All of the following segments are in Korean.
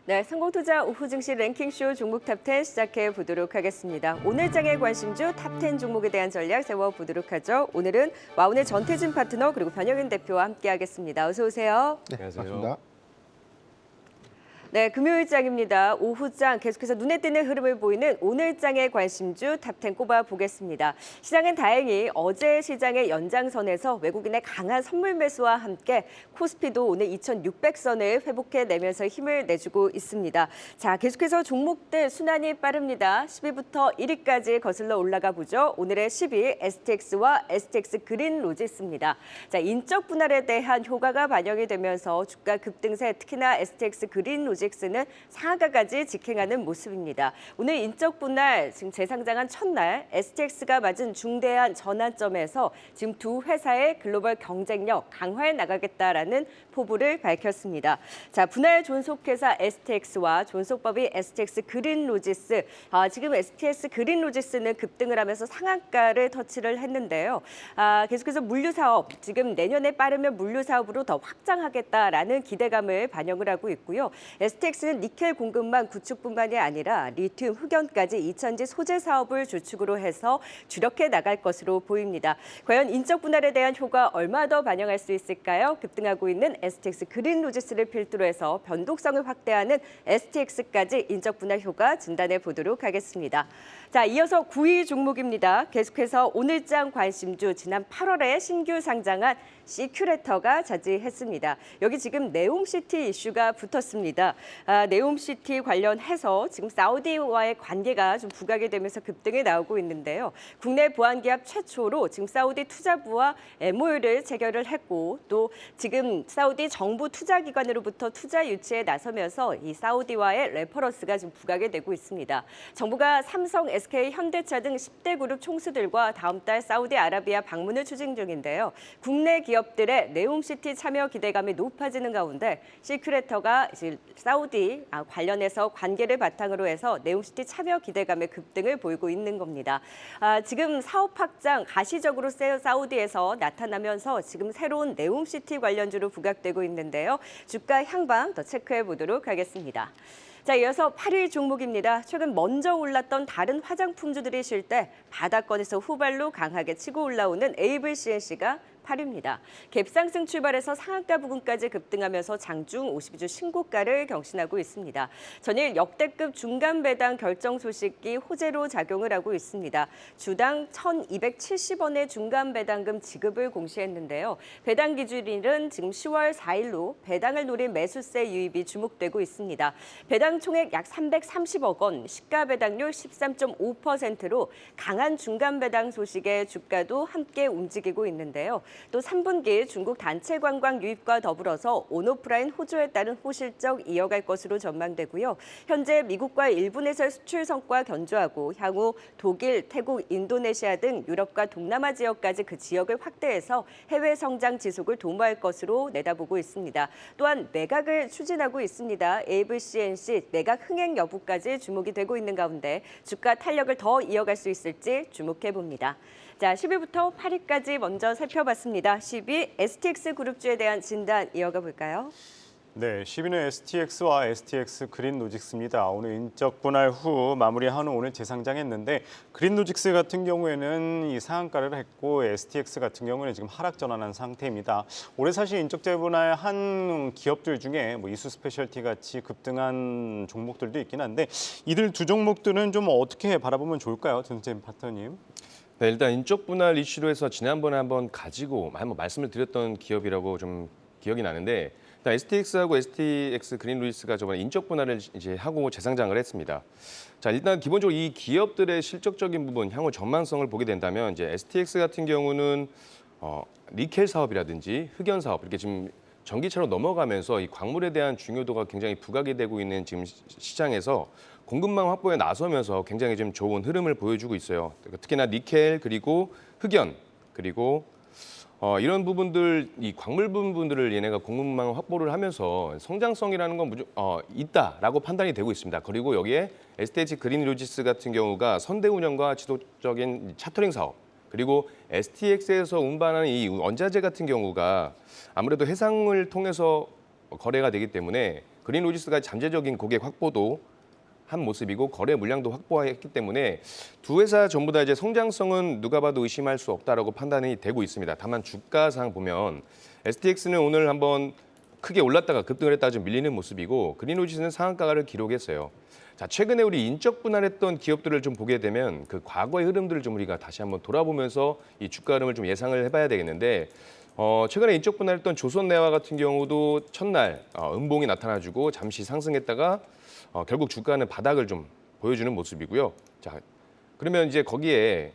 네, 성공투자 오후 증시 랭킹쇼 종목 탑10 시작해 보도록 하겠습니다. 오늘 장의 관심주 탑10 종목에 대한 전략 세워보도록 하죠. 오늘은 와운의 전태진 파트너 그리고 변영인 대표와 함께하겠습니다. 어서 오세요. 네, 안녕하세요. 반갑습니다. 네, 금요일장입니다. 오후장 계속해서 눈에 띄는 흐름을 보이는 오늘장의 관심주 탑10 꼽아보겠습니다. 시장은 다행히 어제 시장의 연장선에서 외국인의 강한 선물 매수와 함께 코스피도 오늘 2,600선을 회복해내면서 힘을 내주고 있습니다. 자, 계속해서 종목들 순환이 빠릅니다. 10위부터 1위까지 거슬러 올라가 보죠. 오늘의 10위 STX와 STX 그린 로지스입니다. 자, 인적 분할에 대한 효과가 반영이 되면서 주가 급등세 특히나 STX 그린 로지스는 상한가까지 직행하는 모습입니다. 오늘 인적 분할 지금 재상장한 첫날 STX가 맞은 중대한 전환점에서 지금 두 회사의 글로벌 경쟁력 강화해 나가겠다라는 포부를 밝혔습니다. 자, 분할 존속회사 STX와 존속법인 STX 그린 로지스. 지금 STX 그린 로지스는 급등을 하면서 상한가를 터치를 했는데요. 계속해서 물류 사업, 지금 내년에 빠르면 물류 사업으로 더 확장하겠다라는 기대감을 반영을 하고 있고요. STX는 니켈 공급망 구축뿐만이 아니라 리튬, 흑연까지 2차전지 소재 사업을 주축으로 해서 주력해 나갈 것으로 보입니다. 과연 인적 분할에 대한 효과 얼마 더 반영할 수 있을까요? 급등하고 있는 STX 그린 로지스를 필두로 해서 변동성을 확대하는 STX까지 인적 분할 효과 진단해 보도록 하겠습니다. 자, 이어서 9위 종목입니다. 계속해서 오늘장 관심주 지난 8월에 신규 상장한 시큐레터가 차지했습니다. 여기 지금 네옴시티 이슈가 붙었습니다. 네옴시티 관련해서 지금 사우디와의 관계가 좀 부각이 되면서 급등이 나오고 있는데요. 국내 보안기업 최초로 지금 사우디 투자부와 MOU를 체결을 했고 또 지금 사우디 정부 투자기관으로부터 투자 유치에 나서면서 이 사우디와의 레퍼런스가 좀 부각이 되고 있습니다. 정부가 삼성, SK, 현대차 등 10대 그룹 총수들과 다음 달 사우디아라비아 방문을 추진 중인데요. 국내 기업들의 네옴시티 참여 기대감이 높아지는 가운데 시큐레터가 사우디 관련해서 관계를 바탕으로 해서 네옴시티 참여 기대감의 급등을 보이고 있는 겁니다. 지금 사업 확장 가시적으로 사우디에서 나타나면서 지금 새로운 네옴시티 관련주로 부각되고 있는데요. 주가 향방 더 체크해 보도록 하겠습니다. 자, 이어서 8위 종목입니다. 최근 먼저 올랐던 다른 화장품주들이 쉴 때 바닥권에서 후발로 강하게 치고 올라오는 AVCNC가 8위입니다. 갭상승 출발해서 상한가 부근까지 급등하면서 장중 52주 신고가를 경신하고 있습니다. 전일 역대급 중간 배당 결정 소식이 호재로 작용을 하고 있습니다. 주당 1,270원의 중간 배당금 지급을 공시했는데요. 배당 기준일은 지금 10월 4일로 배당을 노린 매수세 유입이 주목되고 있습니다. 배당 총액 약 330억 원, 시가 배당률 13.5%로 강한 중간 배당 소식에 주가도 함께 움직이고 있는데요. 또 3분기 중국 단체 관광 유입과 더불어서 온오프라인 호조에 따른 호실적 이어갈 것으로 전망되고요. 현재 미국과 일본에서의 수출 성과 견조하고 향후 독일, 태국, 인도네시아 등 유럽과 동남아 지역까지 그 지역을 확대해서 해외 성장 지속을 도모할 것으로 내다보고 있습니다. 또한 매각을 추진하고 있습니다. AVCNC 매각 흥행 여부까지 주목이 되고 있는 가운데 주가 탄력을 더 이어갈 수 있을지 주목해 봅니다. 자, 10위부터 8위까지 먼저 살펴봤습니다. 10위 STX 그룹주에 대한 진단 이어가 볼까요? 네, 10위는 STX와 STX 그린 로직스입니다. 오늘 인적 분할 후 마무리한 후 오늘 재상장했는데 그린 로직스 같은 경우에는 이 상한가를 했고 STX 같은 경우는 지금 하락 전환한 상태입니다. 올해 사실 인적 재분할 한 기업들 중에 뭐 이수 스페셜티 같이 급등한 종목들도 있긴 한데 이들 두 종목들은 좀 어떻게 바라보면 좋을까요, 전재진 파트너님? 네, 일단 인적 분할 이슈로 해서 지난번에 한번 가지고 한번 말씀을 드렸던 기업이라고 좀 기억이 나는데 일단 STX하고 STX 그린 로지스가 저번에 인적 분할을 이제 하고 재상장을 했습니다. 자, 일단 기본적으로 이 기업들의 실적적인 부분, 향후 전망성을 보게 된다면 이제 STX 같은 경우는 니켈 사업이라든지 흑연 사업 이렇게 지금 전기차로 넘어가면서 이 광물에 대한 중요도가 굉장히 부각이 되고 있는 지금 시장에서 공급망 확보에 나서면서 굉장히 좀 좋은 흐름을 보여주고 있어요. 특히나 니켈 그리고 흑연 그리고 이런 부분들, 이 광물 부분들을 얘네가 공급망 확보를 하면서 성장성이라는 건 있다라고 판단이 되고 있습니다. 그리고 여기에 STX 그린 로지스 같은 경우가 선대 운영과 지속적인 차터링 사업 그리고 STX에서 운반하는 이 원자재 같은 경우가 아무래도 해상을 통해서 거래가 되기 때문에 그린 로지스가 잠재적인 고객 확보도 한 모습이고 거래 물량도 확보했기 때문에 두 회사 전부 다 이제 성장성은 누가 봐도 의심할 수 없다라고 판단이 되고 있습니다. 다만 주가상 보면 STX는 오늘 한번 크게 올랐다가 급등을 했다가 좀 밀리는 모습이고 그린로지스는 상한가를 기록했어요. 자, 최근에 우리 인적 분할했던 기업들을 좀 보게 되면 그 과거의 흐름들을 좀 우리가 다시 한번 돌아보면서 이 주가 흐름을 좀 예상을 해봐야 되겠는데 최근에 인적 분할했던 조선내화 같은 경우도 첫날 음봉이 나타나주고 잠시 상승했다가 결국 주가는 바닥을 좀 보여주는 모습이고요. 자, 그러면 이제 거기에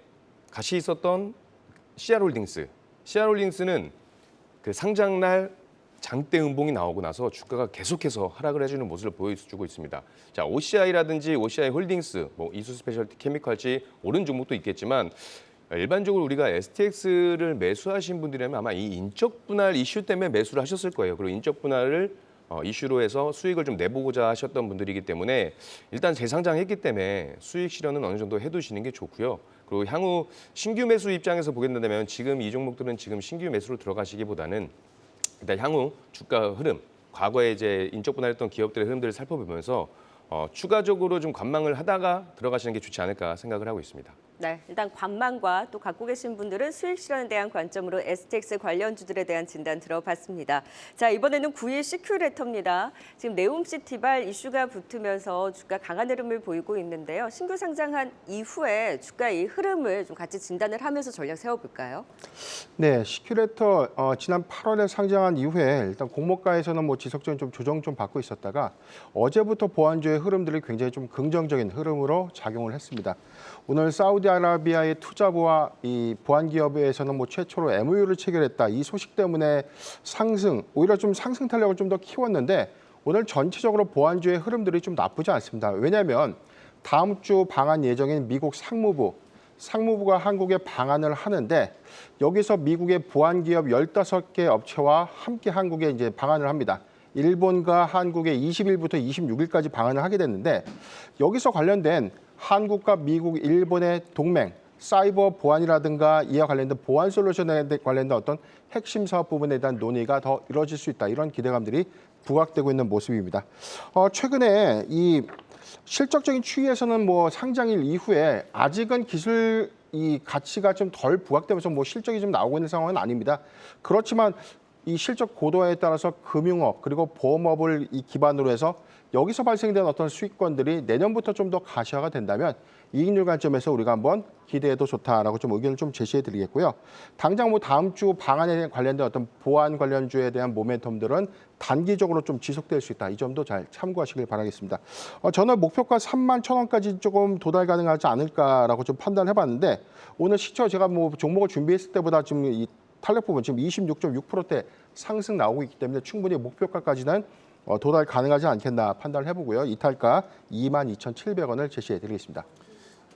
같이 있었던 CR홀딩스는 그 상장날 장대 음봉이 나오고 나서 주가가 계속해서 하락을 해주는 모습을 보여주고 있습니다. 자, OCI라든지 OCI 홀딩스, 뭐 이수 스페셜티 케미컬지 오른 종목도 있겠지만 일반적으로 우리가 STX를 매수하신 분들이라면 아마 이 인적 분할 이슈 때문에 매수를 하셨을 거예요. 그리고 인적 분할을 이슈로 해서 수익을 좀 내보고자 하셨던 분들이기 때문에 일단 재상장했기 때문에 수익 실현은 어느 정도 해두시는 게 좋고요. 그리고 향후 신규 매수 입장에서 보게 된다면 지금 이 종목들은 지금 신규 매수로 들어가시기보다는 일단 향후 주가 흐름, 과거에 이제 인적 분할했던 기업들의 흐름들을 살펴보면서 추가적으로 좀 관망을 하다가 들어가시는 게 좋지 않을까 생각을 하고 있습니다. 네, 일단 관망과 또 갖고 계신 분들은 수익 실현에 대한 관점으로 STX 관련주들에 대한 진단 들어봤습니다. 자, 이번에는 9일 시큐레터입니다. 지금 네옴시티발 이슈가 붙으면서 주가 강한 흐름을 보이고 있는데요. 신규 상장한 이후에 주가 이 흐름을 좀 같이 진단을 하면서 전략 세워볼까요? 네, 시큐레터 지난 8월에 상장한 이후에 일단 공모가에서는 뭐 지속적인 좀 조정 좀 받고 있었다가 어제부터 보완주의 흐름들이 굉장히 좀 긍정적인 흐름으로 작용을 했습니다. 오늘 사우디아라비아의 투자부와 이 보안 기업에서는 뭐 최초로 MOU를 체결했다. 이 소식 때문에 오히려 좀 상승 탄력을 좀 더 키웠는데 오늘 전체적으로 보안주의 흐름들이 좀 나쁘지 않습니다. 왜냐하면 다음 주 방한 예정인 미국 상무부가 한국에 방한을 하는데 여기서 미국의 보안 기업 15개 업체와 함께 한국에 이제 방한을 합니다. 일본과 한국에 20일부터 26일까지 방한을 하게 됐는데 여기서 관련된 한국과 미국, 일본의 동맹, 사이버 보안이라든가 이와 관련된 보안 솔루션에 관련된 어떤 핵심 사업 부분에 대한 논의가 더 이루어질 수 있다. 이런 기대감들이 부각되고 있는 모습입니다. 최근에 이 실적적인 추이에서는 뭐 상장일 이후에 아직은 기술 이 가치가 좀 덜 부각되면서 뭐 실적이 좀 나오고 있는 상황은 아닙니다. 그렇지만 이 실적 고도화에 따라서 금융업 그리고 보험업을 이 기반으로 해서 여기서 발생된 어떤 수익권들이 내년부터 좀 더 가시화가 된다면 이익률 관점에서 우리가 한번 기대해도 좋다라고 좀 의견을 좀 제시해 드리겠고요. 당장 뭐 다음 주 방안에 관련된 어떤 보안 관련주에 대한 모멘텀들은 단기적으로 좀 지속될 수 있다. 이 점도 잘 참고하시길 바라겠습니다. 저는 목표가 31,000원까지 조금 도달 가능하지 않을까라고 좀 판단해 봤는데 오늘 시초 제가 뭐 종목을 준비했을 때보다 지금 이 탄력 부분 지금 26.6%대 상승 나오고 있기 때문에 충분히 목표가까지는 도달 가능하지 않겠나 판단을 해보고요. 이탈가 22,700원을 제시해 드리겠습니다.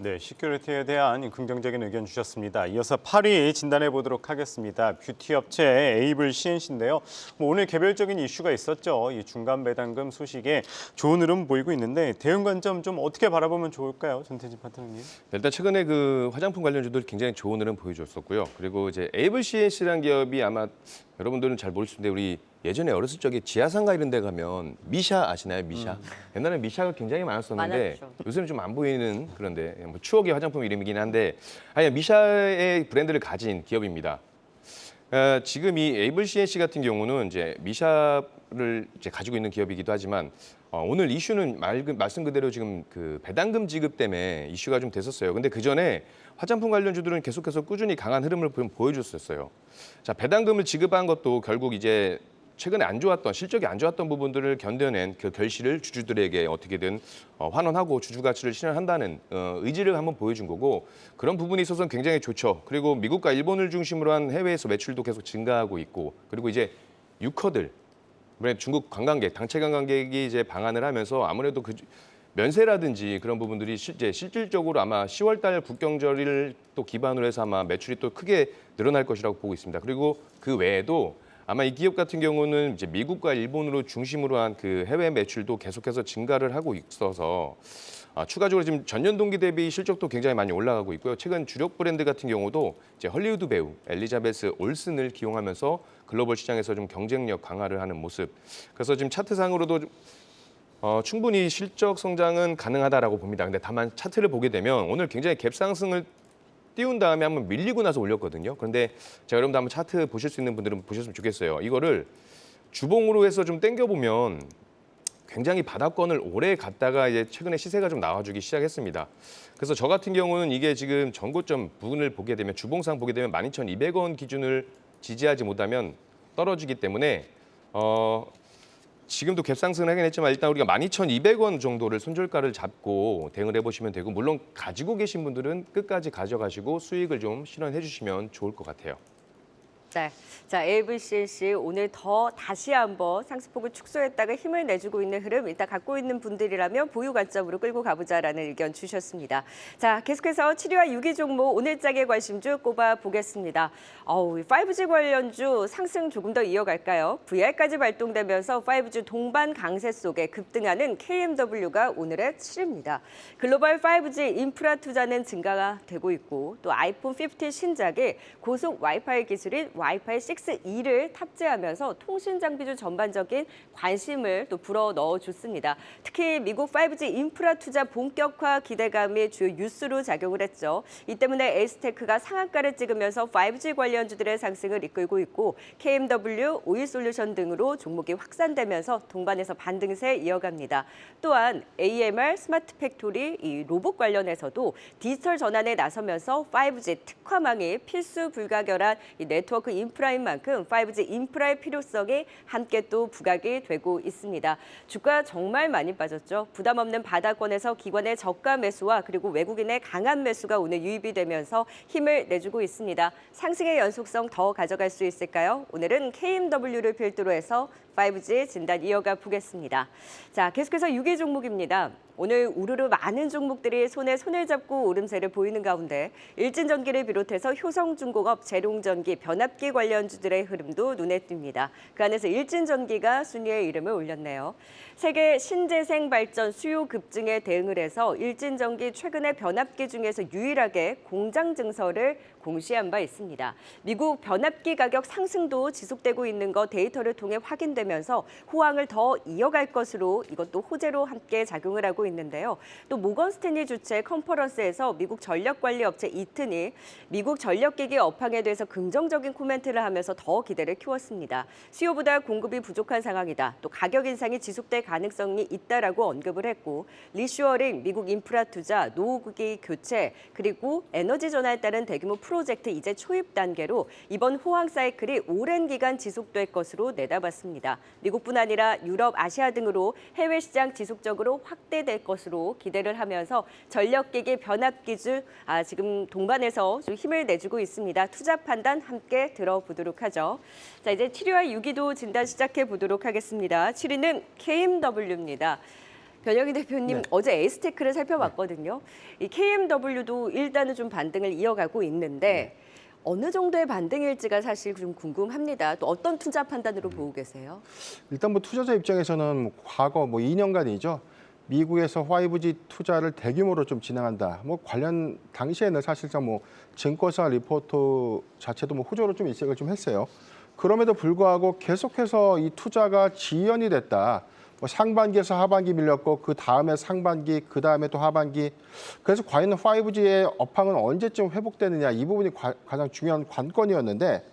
네, 시큐리티에 대한 긍정적인 의견 주셨습니다. 이어서 8위 진단해 보도록 하겠습니다. 뷰티 업체 에이블 CNC인데요. 뭐 오늘 개별적인 이슈가 있었죠. 이 중간 배당금 소식에 좋은 흐름 보이고 있는데 대응 관점 좀 어떻게 바라보면 좋을까요, 전태진 파트너님? 일단 최근에 그 화장품 관련주들 굉장히 좋은 흐름 보여줬었고요. 그리고 이제 에이블 CNC라는 기업이 아마 여러분들은 잘 모르실 텐데 우리 예전에 어렸을 적에 지하상가 이런 데 가면 미샤 아시나요? 미샤. 옛날에 미샤가 굉장히 많았었는데 많았죠. 요새는 좀 안 보이는 그런데 뭐 추억의 화장품 이름이긴 한데 아니 미샤의 브랜드를 가진 기업입니다. 지금 이 에이블 CNC 같은 경우는 이제 미샤를 이제 가지고 있는 기업이기도 하지만 오늘 이슈는 말씀 그대로 지금 그 배당금 지급 때문에 이슈가 좀 됐었어요. 근데 그 전에 화장품 관련주들은 계속해서 꾸준히 강한 흐름을 보여줬었어요. 자, 배당금을 지급한 것도 결국 이제 최근에 실적이 안 좋았던 부분들을 견뎌낸 그 결실을 주주들에게 어떻게든 환원하고 주주 가치를 실현한다는 의지를 한번 보여준 거고 그런 부분에 있어서는 굉장히 좋죠. 그리고 미국과 일본을 중심으로 한 해외에서 매출도 계속 증가하고 있고 그리고 이제 유커들, 중국 관광객, 단체 관광객이 이제 방한을 하면서 아무래도 그 면세라든지 그런 부분들이 이제 실질적으로 아마 10월달 국경절을 또 기반으로 해서 아마 매출이 또 크게 늘어날 것이라고 보고 있습니다. 그리고 그 외에도 아마 이 기업 같은 경우는 이제 미국과 일본으로 중심으로 한 그 해외 매출도 계속해서 증가를 하고 있어서 추가적으로 지금 전년 동기 대비 실적도 굉장히 많이 올라가고 있고요. 최근 주력 브랜드 같은 경우도 이제 헐리우드 배우 엘리자베스 올슨을 기용하면서 글로벌 시장에서 좀 경쟁력 강화를 하는 모습. 그래서 지금 차트상으로도 충분히 실적 성장은 가능하다라고 봅니다. 근데 다만 차트를 보게 되면 오늘 굉장히 갭상승을 띄운 다음에 한번 밀리고 나서 올렸거든요. 그런데 제가 여러분들 한번 차트 보실 수 있는 분들은 보셨으면 좋겠어요. 이거를 주봉으로 해서 좀 당겨보면 굉장히 바닥권을 오래 갔다가 이제 최근에 시세가 좀 나와주기 시작했습니다. 그래서 저 같은 경우는 이게 지금 전고점 부분을 보게 되면 주봉상 보게 되면 12,200원 기준을 지지하지 못하면 떨어지기 때문에 지금도 갭상승을 하긴 했지만 일단 우리가 12,200원 정도를 손절가를 잡고 대응을 해보시면 되고 물론 가지고 계신 분들은 끝까지 가져가시고 수익을 좀 실현해 주시면 좋을 것 같아요. 네. 자, AVCC 오늘 다시 한번 상승폭을 축소했다가 힘을 내주고 있는 흐름 일단 갖고 있는 분들이라면 보유 관점으로 끌고 가보자라는 의견 주셨습니다. 자, 계속해서 7위와 6위 종목 오늘장의 관심주 꼽아보겠습니다. 5G 관련주 상승 조금 더 이어갈까요? VR까지 발동되면서 5G 동반 강세 속에 급등하는 KMW가 오늘의 7위입니다. 글로벌 5G 인프라 투자는 증가가 되고 있고 또 아이폰 15 신작에 고속 와이파이 기술인 와이파이 6E를 탑재하면서 통신 장비주 전반적인 관심을 또 불어 넣어줬습니다. 특히 미국 5G 인프라 투자 본격화 기대감이 주요 뉴스로 작용을 했죠. 이 때문에 에이스테크가 상한가를 찍으면서 5G 관련주들의 상승을 이끌고 있고 KMW, 오일솔루션 등으로 종목이 확산되면서 동반해서 반등세 이어갑니다. 또한 AMR, 스마트 팩토리, 이 로봇 관련해서도 디지털 전환에 나서면서 5G 특화망이 필수 불가결한 이 네트워크 인프라인 만큼 5G 인프라의 필요성이 함께 또 부각이 되고 있습니다. 주가 정말 많이 빠졌죠. 부담 없는 바닥권에서 기관의 저가 매수와 그리고 외국인의 강한 매수가 오늘 유입이 되면서 힘을 내주고 있습니다. 상승의 연속성 더 가져갈 수 있을까요? 오늘은 KMW를 필두로 해서 5G 진단 이어가 보겠습니다. 자, 계속해서 6위 종목입니다. 오늘 우르르 많은 종목들이 손에 손을 잡고 오름세를 보이는 가운데 일진전기를 비롯해서 효성중공업, 재룡전기, 변압기 관련주들의 흐름도 눈에 띕니다. 그 안에서 일진전기가 순위에 이름을 올렸네요. 세계 신재생 발전 수요 급증에 대응을 해서 일진전기 최근에 변압기 중에서 유일하게 공장 증설을 공시한 바 있습니다. 미국 변압기 가격 상승도 지속되고 있는 것 데이터를 통해 확인되면서 호황을 더 이어갈 것으로 이것도 호재로 함께 작용을 하고 있는데요. 또 모건 스탠리 주최 컨퍼런스에서 미국 전력관리업체 이튼이 미국 전력기기 업황에 대해서 긍정적인 코멘트를 하면서 더 기대를 키웠습니다. 수요보다 공급이 부족한 상황이다. 또 가격 인상이 지속될 가능성이 있다라고 언급을 했고 리슈어링, 미국 인프라 투자, 노후기 교체, 그리고 에너지 전환에 따른 대규모 프로젝트 이제 초입 단계로 이번 호황 사이클이 오랜 기간 지속될 것으로 내다봤습니다. 미국뿐 아니라 유럽, 아시아 등으로 해외 시장 지속적으로 확대될 것으로 기대를 하면서 전력기기 변압기주 지금 동반해서 좀 힘을 내주고 있습니다. 투자 판단 함께 들어보도록 하죠. 자, 이제 7위와 6위도 진단 시작해 보도록 하겠습니다. 7위는 KMW입니다. 변영희 대표님, 네. 어제 에이스테크를 살펴봤거든요. 이 KMW도 일단은 좀 반등을 이어가고 있는데 어느 정도의 반등일지가 사실 좀 궁금합니다. 또 어떤 투자 판단으로 보고 계세요? 일단 뭐 투자자 입장에서는 과거 2년간이죠. 미국에서 5G 투자를 대규모로 좀 진행한다. 관련 당시에는 사실상 증권사 리포트 자체도 호조로 좀 일색을 좀 했어요. 그럼에도 불구하고 계속해서 이 투자가 지연이 됐다. 상반기에서 하반기 밀렸고 그 다음에 상반기, 그 다음에 또 하반기. 그래서 과연 5G의 업황은 언제쯤 회복되느냐 이 부분이 가장 중요한 관건이었는데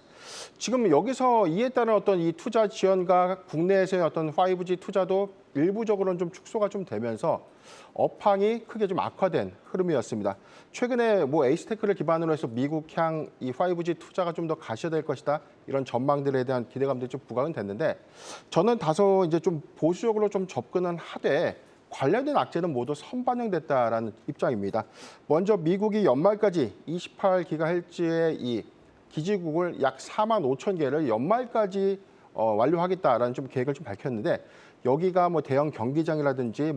지금 여기서 이에 따른 어떤 이 투자 지연과 국내에서의 어떤 5G 투자도 일부적으로는 좀 축소가 좀 되면서 업황이 크게 좀 악화된 흐름이었습니다. 최근에 에이스테크를 기반으로 해서 미국향 이 5G 투자가 좀 더 가셔야 될 것이다. 이런 전망들에 대한 기대감들이 좀 부각은 됐는데 저는 다소 이제 좀 보수적으로 좀 접근은 하되 관련된 악재는 모두 선반영됐다라는 입장입니다. 먼저 미국이 연말까지 28GHz의 이 기지국을 약 4만 5천 개를 연말까지 완료하겠다라는 좀 계획을 좀 밝혔는데 여기가 대형 경기장이라든지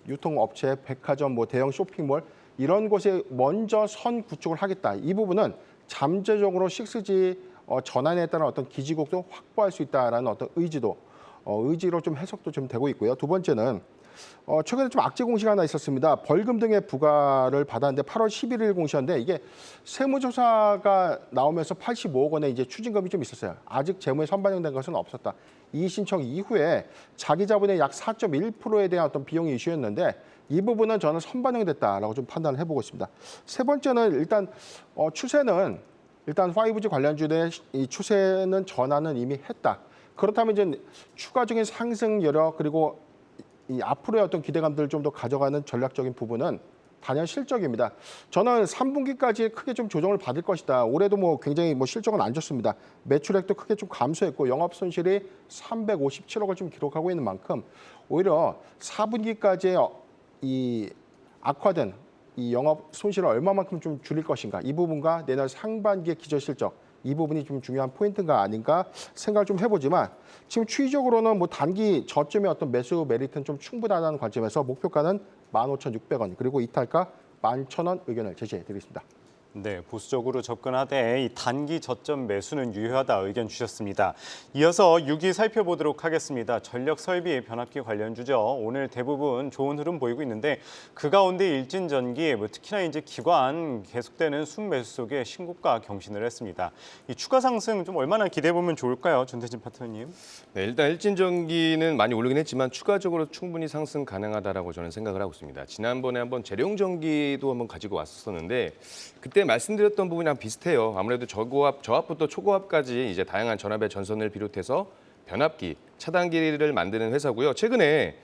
유통업체, 백화점, 대형 쇼핑몰 이런 곳에 먼저 선 구축을 하겠다. 이 부분은 잠재적으로 6G 전환에 따른 어떤 기지국도 확보할 수 있다라는 어떤 의지로 좀 해석도 좀 되고 있고요. 두 번째는 최근에 좀 악재 공시가 하나 있었습니다. 벌금 등의 부과를 받았는데 8월 11일 공시였는데 이게 세무조사가 나오면서 85억 원의 이제 추징금이 좀 있었어요. 아직 재무에 선반영된 것은 없었다. 이의 신청 이후에 자기 자본의 약 4.1%에 대한 어떤 비용이 이슈였는데 이 부분은 저는 선반영됐다라고 좀 판단을 해보고 있습니다. 세 번째는 일단 추세는 일단 5G 관련주의 이 추세는 전환은 이미 했다. 그렇다면 이제 추가적인 상승 여력 그리고 이 앞으로의 어떤 기대감들을 좀 더 가져가는 전략적인 부분은 단연 실적입니다. 저는 3분기까지 크게 좀 조정을 받을 것이다. 올해도 뭐 굉장히 뭐 실적은 안 좋습니다. 매출액도 크게 좀 감소했고 영업 손실이 357억을 좀 기록하고 있는 만큼 오히려 4분기까지의 이 악화된 이 영업 손실을 얼마만큼 좀 줄일 것인가 이 부분과 내년 상반기의 기저 실적 이 부분이 좀 중요한 포인트가 아닌가 생각을 좀 해보지만 지금 추이적으로는 뭐 단기 저점의 어떤 매수 메리트는 좀 충분하다는 관점에서 목표가는 15,600원 그리고 이탈가 11,000원 의견을 제시해드리겠습니다. 네, 보수적으로 접근하되 이 단기 저점 매수는 유효하다 의견 주셨습니다. 이어서 6위 살펴보도록 하겠습니다. 전력 설비 변압기 관련주죠. 오늘 대부분 좋은 흐름 보이고 있는데 그 가운데 일진전기, 특히나 이제 기관 계속되는 순매수 속에 신고가 경신을 했습니다. 이 추가 상승 좀 얼마나 기대해 보면 좋을까요, 전태진 파트너님? 네, 일단 일진전기는 많이 오르긴 했지만 추가적으로 충분히 상승 가능하다라고 저는 생각을 하고 있습니다. 지난번에 한번 재룡전기도 한번 가지고 왔었는데 그때 말씀드렸던 부분이랑 비슷해요. 아무래도 저압부터 초고압까지 이제 다양한 전압의 전선을 비롯해서 변압기, 차단기를 만드는 회사고요. 최근에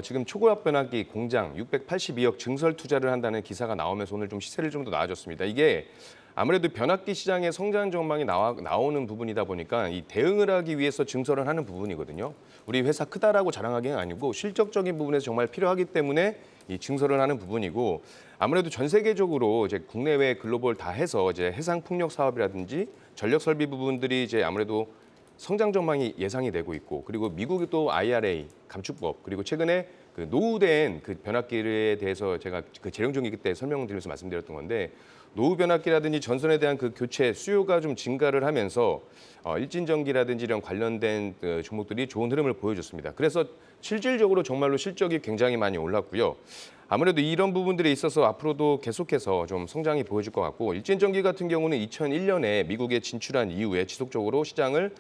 지금 초고압 변압기 공장 682억 증설 투자를 한다는 기사가 나오면서 오늘 좀 시세를 좀 더 나아졌습니다. 이게 아무래도 변압기 시장의 성장 전망이 나오는 부분이다 보니까 이 대응을 하기 위해서 증설을 하는 부분이거든요. 우리 회사 크다라고 자랑하기는 아니고 실적적인 부분에서 정말 필요하기 때문에 이 증설을 하는 부분이고 아무래도 전 세계적으로 이제 국내외 글로벌 다 해서 이제 해상 풍력 사업이라든지 전력 설비 부분들이 이제 아무래도 성장 전망이 예상이 되고 있고 그리고 미국이 또 IRA 감축법 그리고 최근에 그 노후된 그 변압기에 대해서 제가 그 재룡전기 때 설명드리면서 말씀드렸던 건데 노후 변압기라든지 전선에 대한 그 교체 수요가 좀 증가를 하면서 일진전기라든지 이런 관련된 그 종목들이 좋은 흐름을 보여줬습니다. 그래서 실질적으로 정말로 실적이 굉장히 많이 올랐고요. 아무래도 이런 부분들에 있어서 앞으로도 계속해서 좀 성장이 보여질 것 같고 일진전기 같은 경우는 2001년에 미국에 진출한 이후에 지속적으로 시장을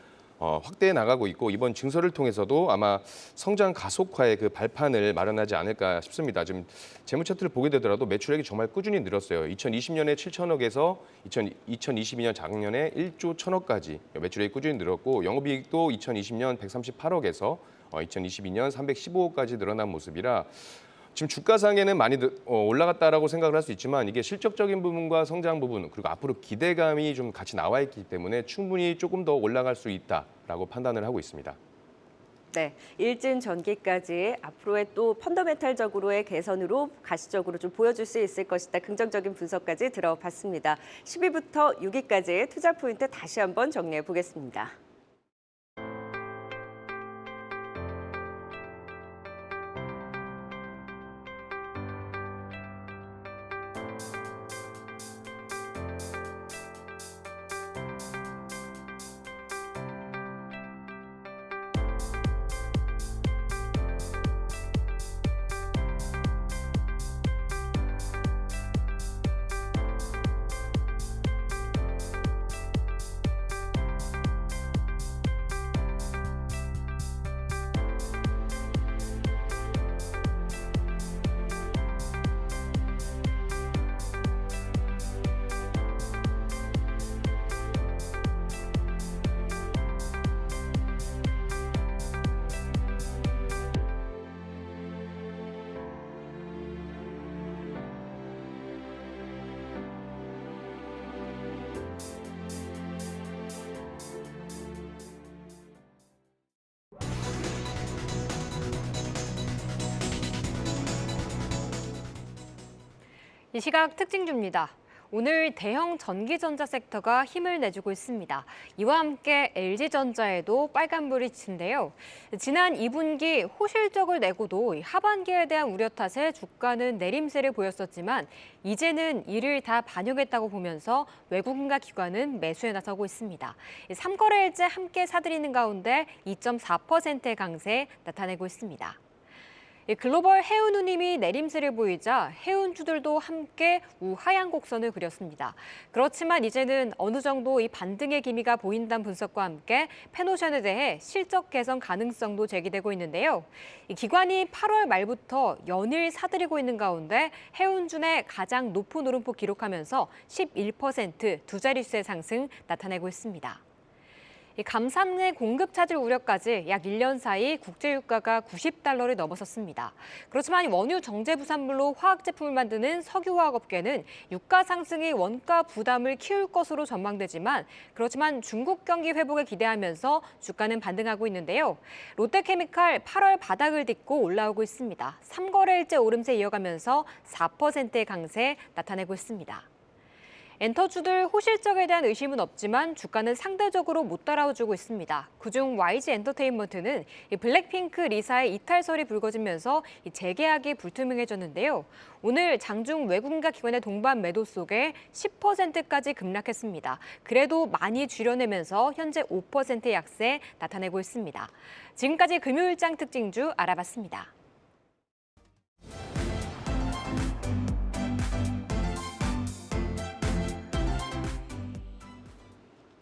확대해 나가고 있고 이번 증설을 통해서도 아마 성장 가속화의 그 발판을 마련하지 않을까 싶습니다. 지금 재무 차트를 보게 되더라도 매출액이 정말 꾸준히 늘었어요. 2020년에 7천억에서 2022년 작년에 1조 1천억까지 매출액이 꾸준히 늘었고 영업이익도 2020년 138억에서 2022년 315억까지 늘어난 모습이라 지금 주가상에는 많이 올라갔다라고 생각을 할 수 있지만 이게 실적적인 부분과 성장 부분 그리고 앞으로 기대감이 좀 같이 나와 있기 때문에 충분히 조금 더 올라갈 수 있다라고 판단을 하고 있습니다. 네, 일진전기까지 앞으로의 또 펀더멘탈적으로의 개선으로 가시적으로 좀 보여줄 수 있을 것이다. 긍정적인 분석까지 들어봤습니다. 10위부터 6위까지 투자 포인트 다시 한번 정리해 보겠습니다. 이 시각 특징주입니다. 오늘 대형 전기전자 섹터가 힘을 내주고 있습니다. 이와 함께 LG전자에도 빨간불이 친데요. 지난 2분기 호실적을 내고도 하반기에 대한 우려 탓에 주가는 내림세를 보였었지만 이제는 이를 다 반영했다고 보면서 외국인과 기관은 매수에 나서고 있습니다. 3거래일째 함께 사들이는 가운데 2.4%의 강세 나타내고 있습니다. 글로벌 해운 누님이 내림세를 보이자 해운주들도 함께 우하향 곡선을 그렸습니다. 그렇지만 이제는 어느 정도 이 반등의 기미가 보인다는 분석과 함께 펜오션에 대해 실적 개선 가능성도 제기되고 있는데요. 이 기관이 8월 말부터 연일 사들이고 있는 가운데 해운준의 가장 높은 오름폭 기록하면서 11% 두 자릿수의 상승 나타내고 있습니다. 감산의 공급 차질 우려까지 약 1년 사이 국제유가가 90달러를 넘어섰습니다. 그렇지만 원유 정제 부산물로 화학 제품을 만드는 석유화학업계는 유가 상승이 원가 부담을 키울 것으로 전망되지만 그렇지만 중국 경기 회복을 기대하면서 주가는 반등하고 있는데요. 롯데케미칼 8월 바닥을 딛고 올라오고 있습니다. 3거래일째 오름세 이어가면서 4%의 강세 나타내고 있습니다. 엔터주들 호실적에 대한 의심은 없지만 주가는 상대적으로 못 따라주고 있습니다. 그중 YG 엔터테인먼트는 블랙핑크 리사의 이탈설이 불거지면서 재계약이 불투명해졌는데요. 오늘 장중 외국인과 기관의 동반 매도 속에 10%까지 급락했습니다. 그래도 많이 줄여내면서 현재 5%의 약세 나타내고 있습니다. 지금까지 금요일장 특징주 알아봤습니다.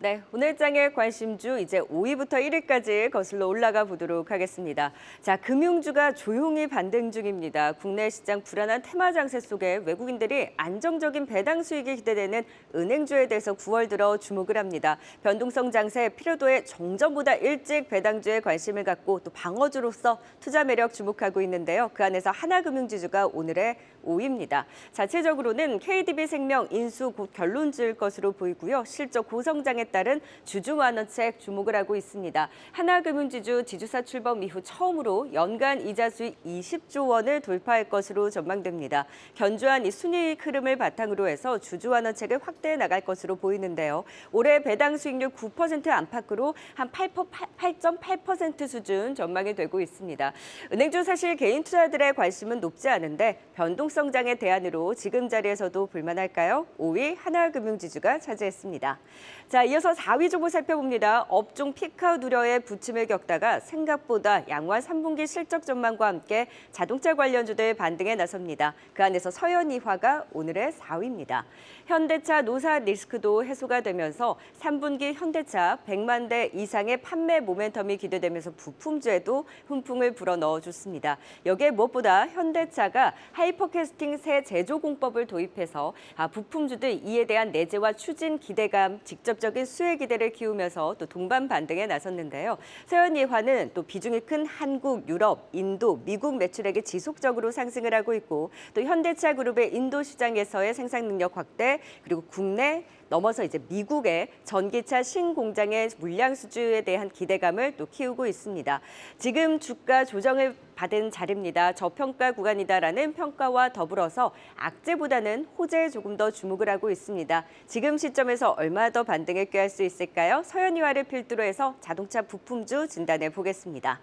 네, 오늘 장의 관심주 이제 5위부터 1위까지 거슬러 올라가 보도록 하겠습니다. 자, 금융주가 조용히 반등 중입니다. 국내 시장 불안한 테마 장세 속에 외국인들이 안정적인 배당 수익이 기대되는 은행주에 대해서 9월 들어 주목을 합니다. 변동성 장세 필요도에 정전보다 일찍 배당주에 관심을 갖고 또 방어주로서 투자 매력 주목하고 있는데요. 그 안에서 하나금융지주가 오늘의 5위입니다. 자체적으로는 KDB생명 인수 곧 결론 지을 것으로 보이고요. 실적 고성장에 따른 주주 완화책 주목을 하고 있습니다. 하나금융지주 지주사 출범 이후 처음으로 연간 이자 수익 20조 원을 돌파할 것으로 전망됩니다. 견조한 이 순이익 흐름을 바탕으로 해서 주주 완화책을 확대해 나갈 것으로 보이는데요. 올해 배당 수익률 9% 안팎으로 한 8.8% 수준 전망이 되고 있습니다. 은행주 사실 개인 투자들의 관심은 높지 않은데 변동성 장의 대안으로 지금 자리에서도 볼만할까요? 5위 하나금융지주가 차지했습니다. 자, 이어서 4위 정보 살펴봅니다. 업종 피크아웃 우려에 부침을 겪다가 생각보다 양호한 3분기 실적 전망과 함께 자동차 관련주들 반등에 나섭니다. 그 안에서 서현이화가 오늘의 4위입니다. 현대차 노사 리스크도 해소가 되면서 3분기 현대차 100만 대 이상의 판매 모멘텀이 기대되면서 부품주에도 훈풍을 불어넣어줬습니다. 여기에 무엇보다 현대차가 하이퍼캐스팅 새 제조 공법을 도입해서 부품주들 이에 대한 내재와 추진 기대감, 직접적인 수혜 기대를 키우면서 또 동반 반등에 나섰는데요. 서현이화는 또 비중이 큰 한국, 유럽, 인도, 미국 매출액이 지속적으로 상승을 하고 있고 또 현대차 그룹의 인도 시장에서의 생산 능력 확대 그리고 국내 넘어서 이제 미국의 전기차 신공장의 물량 수주에 대한 기대감을 또 키우고 있습니다. 지금 주가 조정을 받은 자리입니다. 저평가 구간이다라는 평가와 더불어서 악재보다는 호재에 조금 더 주목을 하고 있습니다. 지금 시점에서 얼마 더 반등을 꾀할 수 있을까요? 서현이화를 필두로 해서 자동차 부품주 진단해 보겠습니다.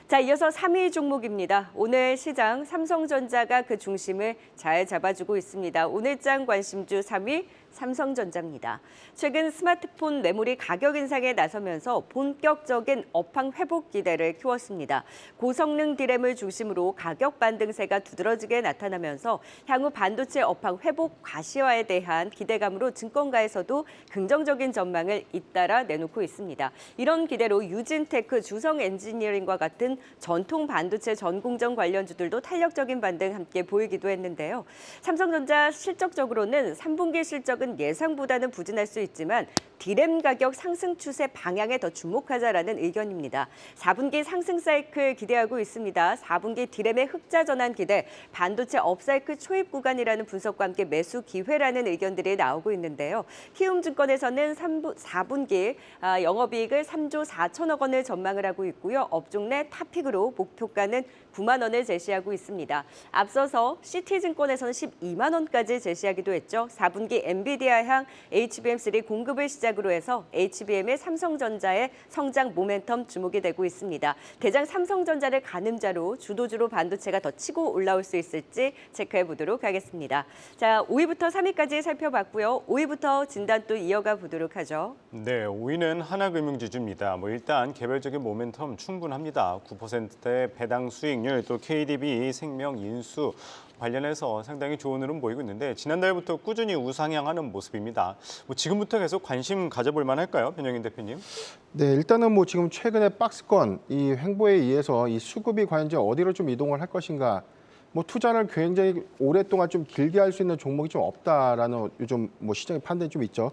자, 이어서 3위 종목입니다. 오늘 시장 삼성전자가 그 중심을 잘 잡아주고 있습니다. 오늘장 관심주 3위 삼성전자입니다. 최근 스마트폰 메모리 가격 인상에 나서면서 본격적인 업황 회복 기대를 키웠습니다. 고성능 디램을 중심으로 가격 반등세가 두드러지게 나타나면서 향후 반도체 업황 회복 가시화에 대한 기대감으로 증권가에서도 긍정적인 전망을 잇따라 내놓고 있습니다. 이런 기대로 유진테크, 주성엔지니어링과 같은 전통 반도체 전공정 관련주들도 탄력적인 반등 함께 보이기도 했는데요. 삼성전자 실적적으로는 3분기 실적은 예상보다는 부진할 수 있지만 디램 가격 상승 추세 방향에 더 주목하자라는 의견입니다. 4분기 상승 사이클 기대하고 있습니다. 4분기 디램의 흑자 전환 기대, 반도체 업사이클 초입 구간이라는 분석과 함께 매수 기회라는 의견들이 나오고 있는데요. 키움증권에서는 4분기 영업이익을 3조 4천억 원을 전망을 하고 있고요. 업종 내 탑픽으로 목표가는 9만 원을 제시하고 있습니다. 앞서서 시티증권에서는 12만 원까지 제시하기도 했죠. 4분기 엔비디아 향 HBM3 공급을 시작으로 해서 HBM의 삼성전자의 성장 모멘텀 주목이 되고 있습니다. 대장 삼성전자를 가늠자로 주도주로 반도체가 더 치고 올라올 수 있을지 체크해 보도록 하겠습니다. 자, 5위부터 3위까지 살펴봤고요. 5위부터 진단 또 이어가 보도록 하죠. 네, 5위는 하나금융지주입니다. 일단 개별적인 모멘텀 충분합니다. 9%대 배당 수익률, 또 KDB 생명 인수 관련해서 상당히 좋은 흐름 보이고 있는데 지난달부터 꾸준히 우상향하는 모습입니다. 지금부터 계속 관심 가져볼 만할까요, 변영인 대표님? 네, 일단은 지금 최근에 박스권 이 횡보에 의해서 이 수급이 과연 이제 어디로 좀 이동을 할 것인가, 투자를 굉장히 오랫동안 좀 길게 할 수 있는 종목이 좀 없다라는 요즘 시장의 판단이 좀 있죠.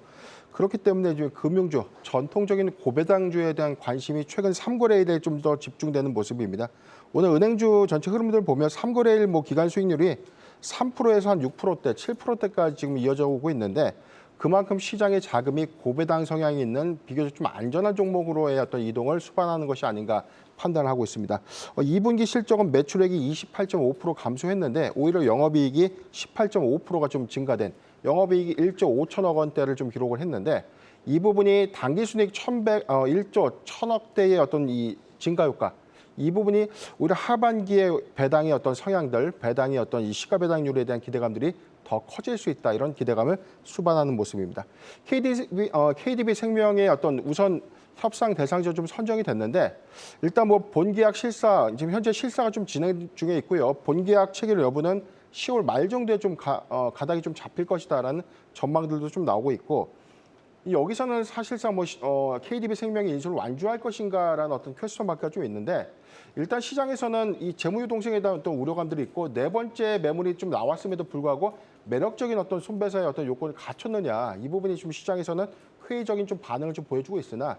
그렇기 때문에 지금 금융주, 전통적인 고배당주에 대한 관심이 최근 3거래일에 좀 더 집중되는 모습입니다. 오늘 은행주 전체 흐름들 보면 3거래일 기간 수익률이 3%에서 한 6%대, 7%대까지 지금 이어져 오고 있는데 그만큼 시장의 자금이 고배당 성향이 있는 비교적 좀 안전한 종목으로의 어떤 이동을 수반하는 것이 아닌가 판단하고 있습니다. 2분기 실적은 매출액이 28.5% 감소했는데 오히려 영업이익이 18.5%가 좀 증가된 영업이익이 1조 5천억 원대를 좀 기록을 했는데 이 부분이 당기순이익 1조 1천억대의 어떤 이 증가 효과, 이 부분이 오히려 하반기에 배당의 어떤 성향들, 배당의 어떤 이 시가 배당률에 대한 기대감들이 더 커질 수 있다, 이런 기대감을 수반하는 모습입니다. KDB 생명의 어떤 우선 협상 대상자 좀 선정이 됐는데 일단 본계약 실사, 지금 현재 실사가 좀 진행 중에 있고요. 본계약 체결 여부는 10월 말 정도에 좀 가닥이 좀 잡힐 것이다라는 전망들도 좀 나오고 있고, 여기서는 사실상 KDB 생명의 인수를 완주할 것인가라는 어떤 퀘스천 마크가 좀 있는데 일단 시장에서는 이 재무유동성에 대한 어떤 우려감들이 있고 네 번째 매물이 좀 나왔음에도 불구하고 매력적인 어떤 손배사의 어떤 요건을 갖췄느냐, 이 부분이 좀 시장에서는 회의적인 좀 반응을 좀 보여주고 있으나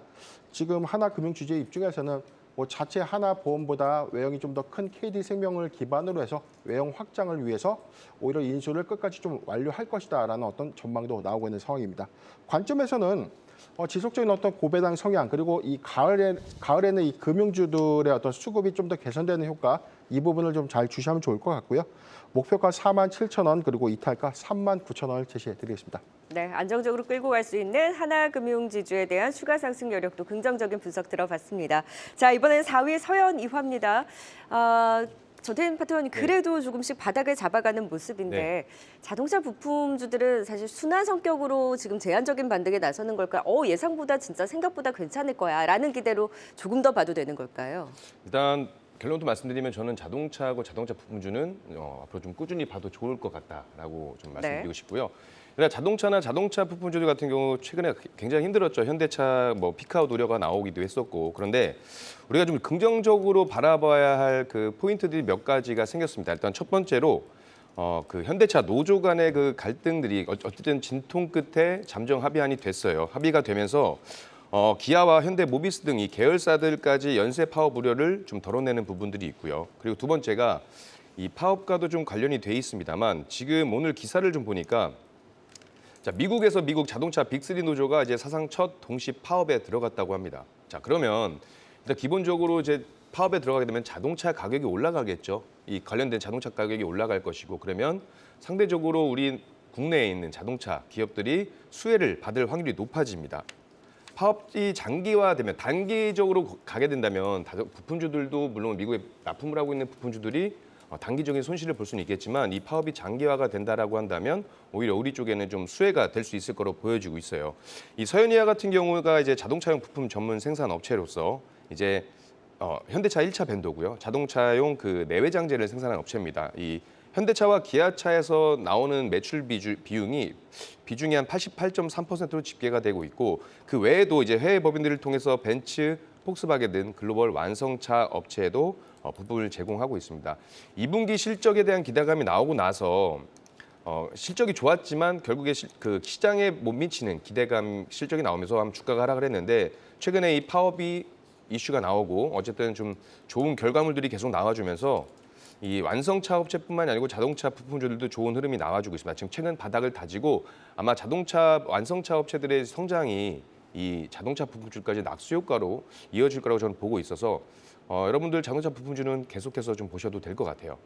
지금 하나금융 주주의 입장에서는 자체 하나보험보다 외형이 좀 더 큰 KD생명을 기반으로 해서 외형 확장을 위해서 오히려 인수를 끝까지 좀 완료할 것이다라는 어떤 전망도 나오고 있는 상황입니다. 관점에서는 지속적인 어떤 고배당 성향, 그리고 이 가을에는 이 금융주들의 어떤 수급이 좀 더 개선되는 효과, 이 부분을 좀 잘 주시하면 좋을 것 같고요. 목표가 47,000원, 그리고 이탈가 39,000원을 제시해 드리겠습니다. 네, 안정적으로 끌고 갈 수 있는 하나금융지주에 대한 추가 상승 여력도 긍정적인 분석 들어봤습니다. 자, 이번엔 4위 서현이화입니다. 전태인 파트너님, 그래도 조금씩 바닥을 잡아가는 모습인데 자동차 부품주들은 사실 순환 성격으로 지금 제한적인 반등에 나서는 걸까요? 예상보다 진짜 생각보다 괜찮을 거야 라는 기대로 조금 더 봐도 되는 걸까요? 일단 결론도 말씀드리면 저는 자동차하고 자동차 부품주는 앞으로 좀 꾸준히 봐도 좋을 것 같다라고 좀 말씀드리고 싶고요. 그러나 자동차나 자동차 부품주들 같은 경우 최근에 굉장히 힘들었죠. 현대차 피크아웃 우려가 나오기도 했었고, 그런데 우리가 좀 긍정적으로 바라봐야 할 그 포인트들이 몇 가지가 생겼습니다. 일단 첫 번째로 그 현대차 노조 간의 그 갈등들이 어쨌든 진통 끝에 잠정 합의안이 됐어요. 합의가 되면서 기아와 현대 모비스 등 이 계열사들까지 연쇄 파업 우려를 좀 덜어내는 부분들이 있고요. 그리고 두 번째가 이 파업과도 좀 관련이 돼 있습니다만 지금 오늘 기사를 좀 보니까 미국에서 미국 자동차 빅3 노조가 이제 사상 첫 동시 파업에 들어갔다고 합니다. 자, 그러면 일단 기본적으로 이제 파업에 들어가게 되면 자동차 가격이 올라가겠죠. 이 관련된 자동차 가격이 올라갈 것이고, 그러면 상대적으로 우리 국내에 있는 자동차 기업들이 수혜를 받을 확률이 높아집니다. 파업이 장기화되면, 단기적으로 가게 된다면 부품주들도 물론 미국에 납품을 하고 있는 부품주들이 단기적인 손실을 볼 수는 있겠지만 이 파업이 장기화가 된다라고 한다면 오히려 우리 쪽에는 좀 수혜가 될 수 있을 거로 보여지고 있어요. 이 서현이아 같은 경우가 이제 자동차용 부품 전문 생산 업체로서 이제 현대차 1차 밴도고요. 자동차용 그 내외장재를 생산하는 업체입니다. 이 현대차와 기아차에서 나오는 매출 비중이 한 88.3%로 집계가 되고 있고, 그 외에도 이제 해외 법인들을 통해서 벤츠, 폭스바겐 등 글로벌 완성차 업체에도 부품을 제공하고 있습니다. 2분기 실적에 대한 기대감이 나오고 나서 실적이 좋았지만 결국에 그 시장에 못 미치는 기대감 실적이 나오면서 주가가 하락을 했는데 최근에 이 파업이 이슈가 나오고 어쨌든 좀 좋은 결과물들이 계속 나와주면서 이 완성차 업체뿐만이 아니고 자동차 부품주들도 좋은 흐름이 나와주고 있습니다. 지금 최근 바닥을 다지고 아마 자동차 완성차 업체들의 성장이 이 자동차 부품주까지 낙수 효과로 이어질 거라고 저는 보고 있어서 여러분들 자동차 부품주는 계속해서 좀 보셔도 될 것 같아요.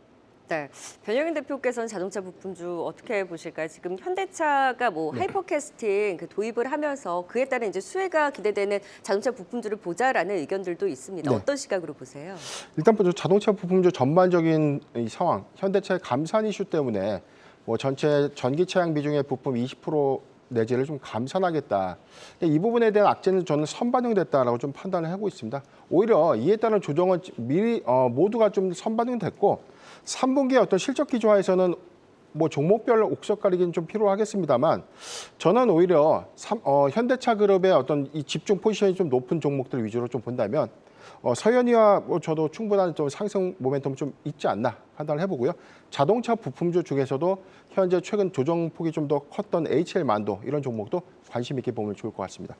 네, 변영인 대표께서는 자동차 부품주 어떻게 보실까요? 지금 현대차가 뭐 하이퍼캐스팅 그 도입을 하면서 그에 따른 이제 수혜가 기대되는 자동차 부품주를 보자라는 의견들도 있습니다. 네. 어떤 시각으로 보세요? 일단 먼저 자동차 부품주 전반적인 이 상황, 현대차의 감산 이슈 때문에 뭐 전체 전기 차량 비중의 부품 20% 내지를 좀 감산하겠다. 근데 이 부분에 대한 악재는 저는 선반영됐다라고 좀 판단을 하고 있습니다. 오히려 이에 따른 조정은 미리 모두가 좀 선반영됐고 3분기의 어떤 실적 기조화에서는 뭐 종목별 옥석 가리기는 좀 필요하겠습니다만 저는 오히려 현대차 그룹의 어떤 이 집중 포지션이 좀 높은 종목들 위주로 좀 본다면 서현이와 뭐 저도 충분한 좀 상승 모멘텀 좀 있지 않나 판단을 해보고요. 자동차 부품주 중에서도 현재 최근 조정폭이 좀 더 컸던 HL만도 이런 종목도 관심 있게 보면 좋을 것 같습니다.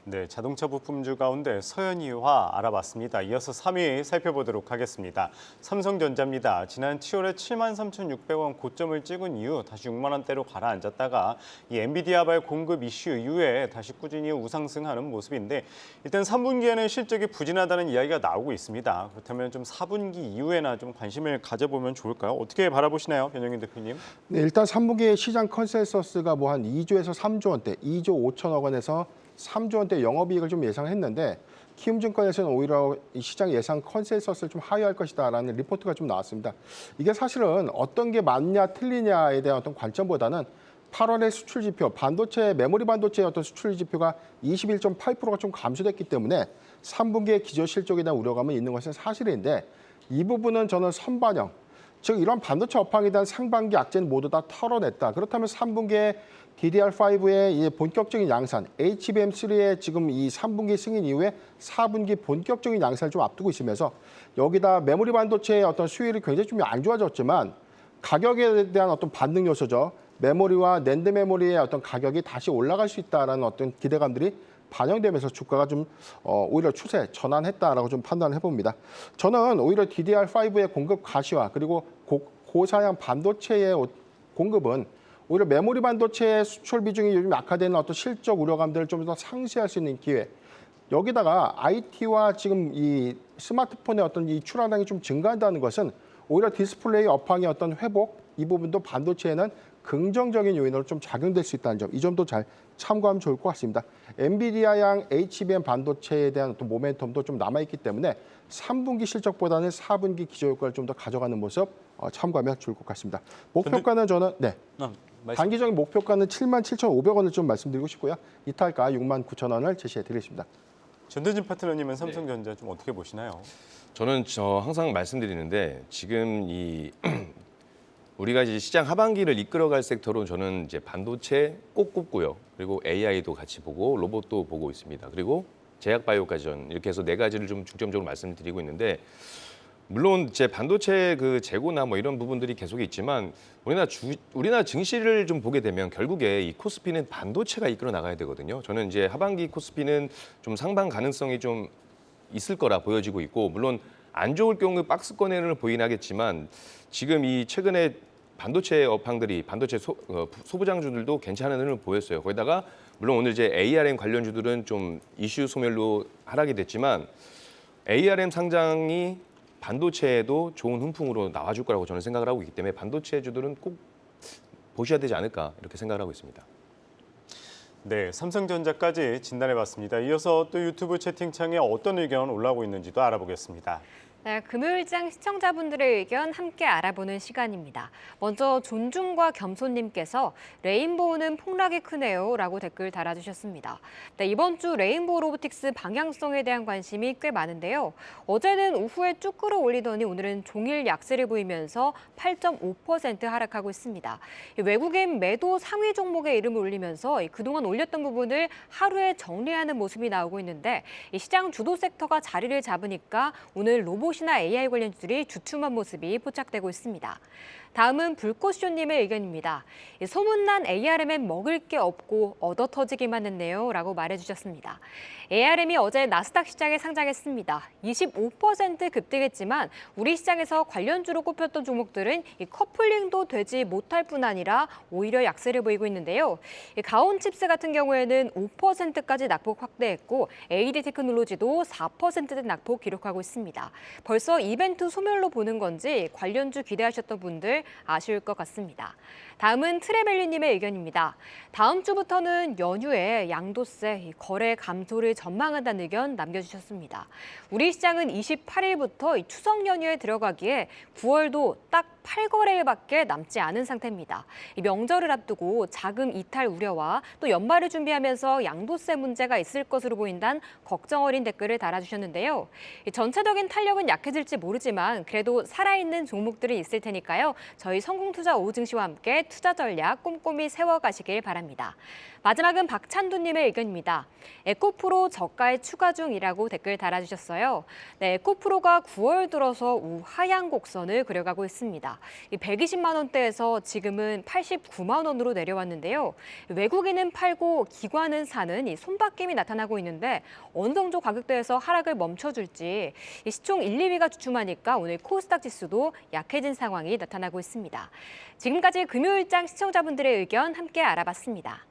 네, 자동차 부품주 가운데 서현이화 알아봤습니다. 이어서 3위 살펴보도록 하겠습니다. 삼성전자입니다. 지난 7월에 73,600원 고점을 찍은 이후 다시 6만 원대로 가라앉았다가 이 엔비디아발 공급 이슈 이후에 다시 꾸준히 우상승하는 모습인데 일단 3분기에는 실적이 부진하다는 이야기가 나오고 있습니다. 그렇다면 좀 4분기 이후에나 좀 관심을 가져보면 좋을까요? 어떻게 바라보시나요, 변영인 대표님? 네, 일단 3분기 시장 컨센서스가 뭐 한 2조에서 3조 원대, 2조 5천억 원에서 3조 원대 영업이익을 좀 예상했는데 키움증권에서는 오히려 이 시장 예상 컨센서스를 좀 하회할 것이다라는 리포트가 좀 나왔습니다. 이게 사실은 어떤 게 맞냐 틀리냐에 대한 어떤 관점보다는 8월의 수출 지표, 메모리 반도체의 어떤 수출 지표가 21.8%가 좀 감소됐기 때문에 3분기의 기저 실적에 대한 우려감은 있는 것은 사실인데 이 부분은 저는 선반영, 즉 이런 반도체 업황에 대한 상반기 악재는 모두 다 털어냈다. 그렇다면 3분기에 DDR5의 본격적인 양산, HBM3의 지금 이 3분기 승인 이후에 4분기 본격적인 양산을 좀 앞두고 있으면서 여기다 메모리 반도체의 어떤 수율이 굉장히 좀 안 좋아졌지만 가격에 대한 어떤 반등 요소죠. 메모리와 낸드 메모리의 어떤 가격이 다시 올라갈 수 있다라는 어떤 기대감들이 반영되면서 주가가 좀 오히려 추세 전환했다라고 좀 판단을 해봅니다. 저는 오히려 DDR5의 공급 가시화 그리고 고사양 반도체의 공급은 오히려 메모리 반도체의 수출 비중이 요즘 악화되는 어떤 실적 우려감들을 좀 더 상쇄할 수 있는 기회. 여기다가 IT와 지금 이 스마트폰의 어떤 이 출하량이 좀 증가한다는 것은 오히려 디스플레이 업황의 어떤 회복 이 부분도 반도체에는 긍정적인 요인으로 좀 작용될 수 있다는 점, 이 점도 잘 참고하면 좋을 것 같습니다. 엔비디아양 HBM 반도체에 대한 어떤 모멘텀도 좀 남아있기 때문에 3분기 실적보다는 4분기 기저효과를 좀 더 가져가는 모습 참고하면 좋을 것 같습니다. 목표가는 저는 단기적인 목표가는 77,500원을 좀 말씀드리고 싶고요. 이탈가 69,000원을 제시해드리겠습니다. 전대진 파트너님은 삼성전자 좀 어떻게 보시나요? 저는 항상 말씀드리는데 지금 우리가 이제 시장 하반기를 이끌어갈 섹터로 저는 이제 반도체 꼭 꼽고요. 그리고 AI도 같이 보고 로봇도 보고 있습니다. 그리고 제약바이오까지 이렇게 해서 네 가지를 좀 중점적으로 말씀드리고 있는데 물론 제 반도체 그 재고나 뭐 이런 부분들이 계속 있지만 우리나라 증시를 좀 보게 되면 결국에 이 코스피는 반도체가 이끌어 나가야 되거든요. 저는 이제 하반기 코스피는 좀 상방 가능성이 좀 있을 거라 보여지고 있고 물론 안 좋을 경우 박스권을 보이긴 하겠지만 지금 이 최근에 반도체 업황들이 반도체 소부장주들도 괜찮은 흐름을 보였어요. 거기다가 물론 오늘 이제 ARM 관련주들은 좀 이슈 소멸로 하락이 됐지만 ARM 상장이 반도체에도 좋은 훈풍으로 나와줄 거라고 저는 생각을 하고 있기 때문에 반도체주들은 꼭 보셔야 되지 않을까 이렇게 생각을 하고 있습니다. 네, 삼성전자까지 진단해봤습니다. 이어서 또 유튜브 채팅창에 어떤 의견 올라오고 있는지도 알아보겠습니다. 네, 금요일장 시청자분들의 의견 함께 알아보는 시간입니다. 먼저 존중과 겸손님께서 레인보우는 폭락이 크네요 라고 댓글 달아주셨습니다. 네, 이번 주 레인보우 로보틱스 방향성에 대한 관심이 꽤 많은데요. 어제는 오후에 쭉 끌어올리더니 오늘은 종일 약세를 보이면서 8.5% 하락하고 있습니다. 외국인 매도 상위 종목의 이름을 올리면서 그동안 올렸던 부분을 하루에 정리하는 모습이 나오고 있는데 시장 주도 섹터가 자리를 잡으니까 오늘 로봇이나 AI 관련주들이 주춤한 모습이 포착되고 있습니다. 다음은 불꽃쇼님의 의견입니다. 소문난 ARM엔 먹을 게 없고 얻어 터지기만 했네요 라고 말해주셨습니다. ARM이 어제 나스닥 시장에 상장했습니다. 25% 급등했지만 우리 시장에서 관련주로 꼽혔던 종목들은 커플링도 되지 못할 뿐 아니라 오히려 약세를 보이고 있는데요. 가온칩스 같은 경우에는 5%까지 낙폭 확대했고 AD 테크놀로지도 4%대 낙폭 기록하고 있습니다. 벌써 이벤트 소멸로 보는 건지 관련주 기대하셨던 분들 아쉬울 것 같습니다. 다음은 트레벨리님의 의견입니다. 다음 주부터는 연휴에 양도세 거래 감소를 전망한다는 의견 남겨주셨습니다. 우리 시장은 28일부터 추석 연휴에 들어가기에 9월도 딱 8거래일밖에 남지 않은 상태입니다. 이 명절을 앞두고 자금 이탈 우려와 또 연말을 준비하면서 양도세 문제가 있을 것으로 보인다는 걱정 어린 댓글을 달아주셨는데요. 전체적인 탄력은 약해질지 모르지만 그래도 살아있는 종목들이 있을 테니까요. 저희 성공투자 오증시와 함께 투자 전략 꼼꼼히 세워가시길 바랍니다. 마지막은 박찬두님의 의견입니다. 에코프로 저가에 추가 중이라고 댓글 달아주셨어요. 네, 에코프로가 9월 들어서 우하향 곡선을 그려가고 있습니다. 120만 원대에서 지금은 89만 원으로 내려왔는데요. 외국인은 팔고 기관은 사는 이 손바뀜이 나타나고 있는데 어느 정도 가격대에서 하락을 멈춰줄지 시총 1, 2위가 주춤하니까 오늘 코스닥 지수도 약해진 상황이 나타나고 있습니다. 지금까지 금요일장 시청자분들의 의견 함께 알아봤습니다.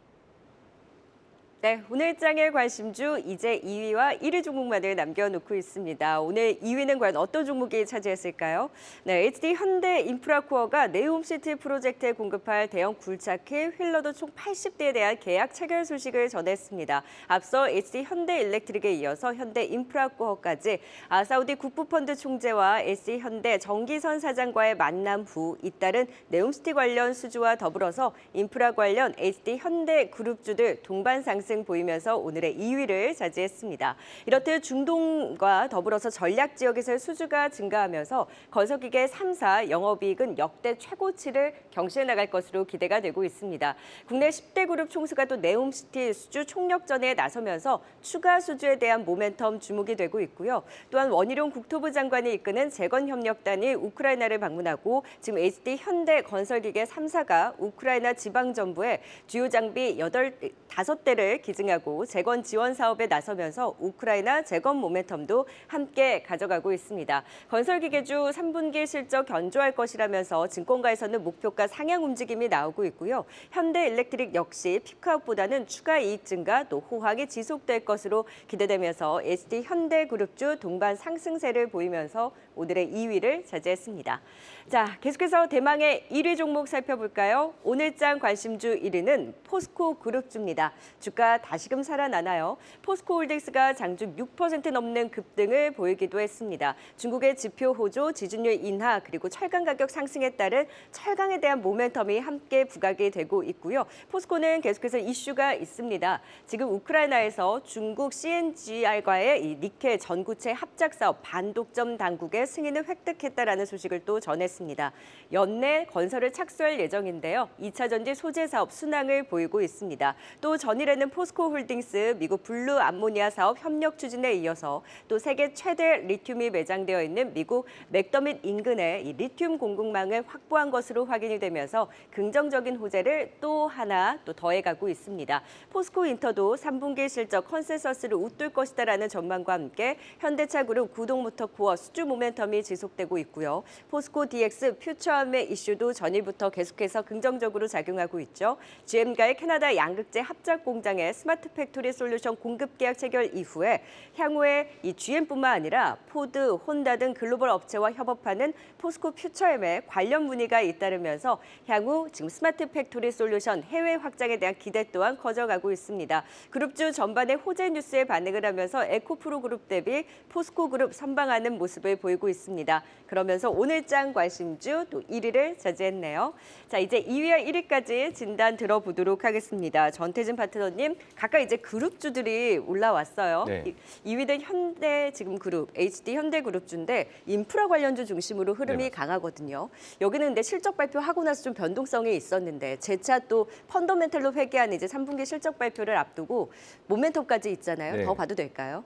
네, 오늘장의 관심주 이제 2위와 1위 종목만을 남겨놓고 있습니다. 오늘 2위는 과연 어떤 종목이 차지했을까요? 네, HD 현대 인프라코어가 네옴시티 프로젝트에 공급할 대형 굴착기 휠러도 총 80대에 대한 계약 체결 소식을 전했습니다. 앞서 HD 현대 일렉트릭에 이어서 현대 인프라코어까지 사우디 국부펀드 총재와 SD 현대 정기선 사장과의 만남 후 잇따른 네옴시티 관련 수주와 더불어서 인프라 관련 HD 현대 그룹주들 동반 상승 보이면서 오늘의 2위를 차지했습니다. 이렇듯 중동과 더불어서 전략 지역에서의 수주가 증가하면서 건설기계 3사 영업이익은 역대 최고치를 경신해 나갈 것으로 기대가 되고 있습니다. 국내 10대 그룹 총수가 또 네옴시티 수주 총력전에 나서면서 추가 수주에 대한 모멘텀 주목이 되고 있고요. 또한 원희룡 국토부 장관이 이끄는 재건협력단이 우크라이나를 방문하고 지금 HD 현대 건설기계 3사가 우크라이나 지방정부에 주요 장비 5대를 기증하고 재건 지원 사업에 나서면서 우크라이나 재건 모멘텀도 함께 가져가고 있습니다. 건설기계주 3분기 실적 견조할 것이라면서 증권가에서는 목표가 상향 움직임이 나오고 있고요. 현대일렉트릭 역시 피크아웃보다는 추가 이익 증가 또 호황이 지속될 것으로 기대되면서 SD 현대그룹주 동반 상승세를 보이면서 오늘의 2위를 차지했습니다. 자, 계속해서 대망의 1위 종목 살펴볼까요? 오늘장 관심주 1위는 포스코 그룹주입니다. 주가 다시금 살아나나요? 포스코홀딩스가 장중 6% 넘는 급등을 보이기도 했습니다. 중국의 지표 호조, 지준율 인하 그리고 철강 가격 상승에 따른 철강에 대한 모멘텀이 함께 부각이 되고 있고요. 포스코는 계속해서 이슈가 있습니다. 지금 우크라이나에서 중국 CNGR과의 이 니켈 전구체 합작 사업 반독점 당국의 승인을 획득했다라는 소식을 또 전했습니다. 연내 건설을 착수할 예정인데요. 2차 전지 소재 사업 순항을 보이고 있습니다. 또 전일에는 포스코홀딩스 미국 블루 암모니아 사업 협력 추진에 이어서 또 세계 최대 리튬이 매장되어 있는 미국 맥더밋 인근에 이 리튬 공급망을 확보한 것으로 확인이 되면서 긍정적인 호재를 또 하나 더해가고 있습니다. 포스코인터도 3분기 실적 컨센서스를 웃돌 것이다라는 전망과 함께 현대차 그룹 구동모터 코어 수주 모멘텀이 지속되고 있고요. 포스코 DX 퓨처함의 이슈도 전일부터 계속해서 긍정적으로 작용하고 있죠. GM과의 캐나다 양극재 합작 공장의 스마트 팩토리 솔루션 공급 계약 체결 이후에 향후에 이 GM뿐만 아니라 포드, 혼다 등 글로벌 업체와 협업하는 포스코 퓨처엠에 관련 문의가 잇따르면서 향후 지금 스마트 팩토리 솔루션 해외 확장에 대한 기대 또한 커져가고 있습니다. 그룹주 전반의 호재 뉴스에 반응을 하면서 에코프로 그룹 대비 포스코 그룹 선방하는 모습을 보이고 있습니다. 그러면서 오늘장 관심주 또 1위를 차지했네요. 자, 이제 2위와 1위까지 진단 들어보도록 하겠습니다. 전태진 파트너님, 각각 이제 그룹주들이 올라왔어요. 네. 2위는 현대 지금 그룹, HD 현대그룹주인데 인프라 관련주 중심으로 흐름이 네, 강하거든요. 여기는 근데 실적 발표하고 나서 좀 변동성이 있었는데 재차 또 펀더멘탈로 회귀한 이제 3분기 실적 발표를 앞두고 모멘텀까지 있잖아요. 네. 더 봐도 될까요?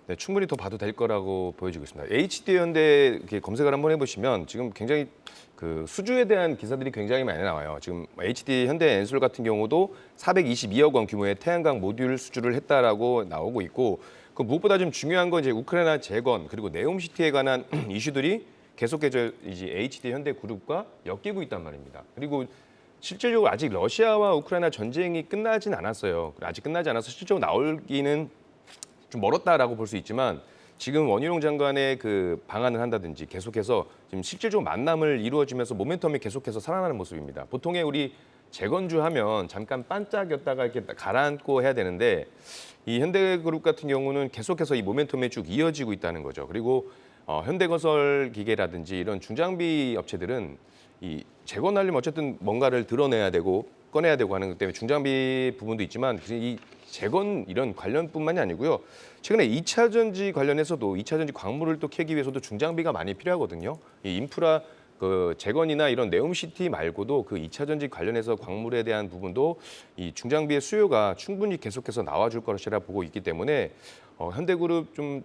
네, 충분히 더 봐도 될 거라고 보여지고 있습니다. HD 현대 이렇게 검색을 한번 해보시면 지금 굉장히 그 수주에 대한 기사들이 굉장히 많이 나와요. 지금 HD 현대 엔솔 같은 경우도 422억 원 규모의 태양광 모듈 수주를 했다라고 나오고 있고, 그 무엇보다 좀 중요한 건 이제 우크라이나 재건 그리고 네옴시티에 관한 이슈들이 계속해서 이제 HD 현대 그룹과 엮이고 있단 말입니다. 그리고 실질적으로 아직 러시아와 우크라이나 전쟁이 끝나진 않았어요. 아직 끝나지 않아서 실질적으로 나오기는 좀 멀었다라고 볼 수 있지만 지금 원희룡 장관의 그 방안을 한다든지 계속해서 지금 실질적으로 만남을 이루어지면서 모멘텀이 계속해서 살아나는 모습입니다. 보통의 우리 재건주 하면 잠깐 반짝였다가 이렇게 가라앉고 해야 되는데 이 현대그룹 같은 경우는 계속해서 이 모멘텀이 쭉 이어지고 있다는 거죠. 그리고 현대건설 기계라든지 이런 중장비 업체들은 이 재건하려면 어쨌든 뭔가를 드러내야 되고 꺼내야 되고 하는 것 때문에 중장비 부분도 있지만 이 재건 이런 관련뿐만이 아니고요. 최근에 2차 전지 관련해서도 2차 전지 광물을 또 캐기 위해서도 중장비가 많이 필요하거든요. 이 인프라 그 재건이나 이런 네옴시티 말고도 그 2차 전지 관련해서 광물에 대한 부분도 이 중장비의 수요가 충분히 계속해서 나와줄 것이라 보고 있기 때문에 현대그룹 좀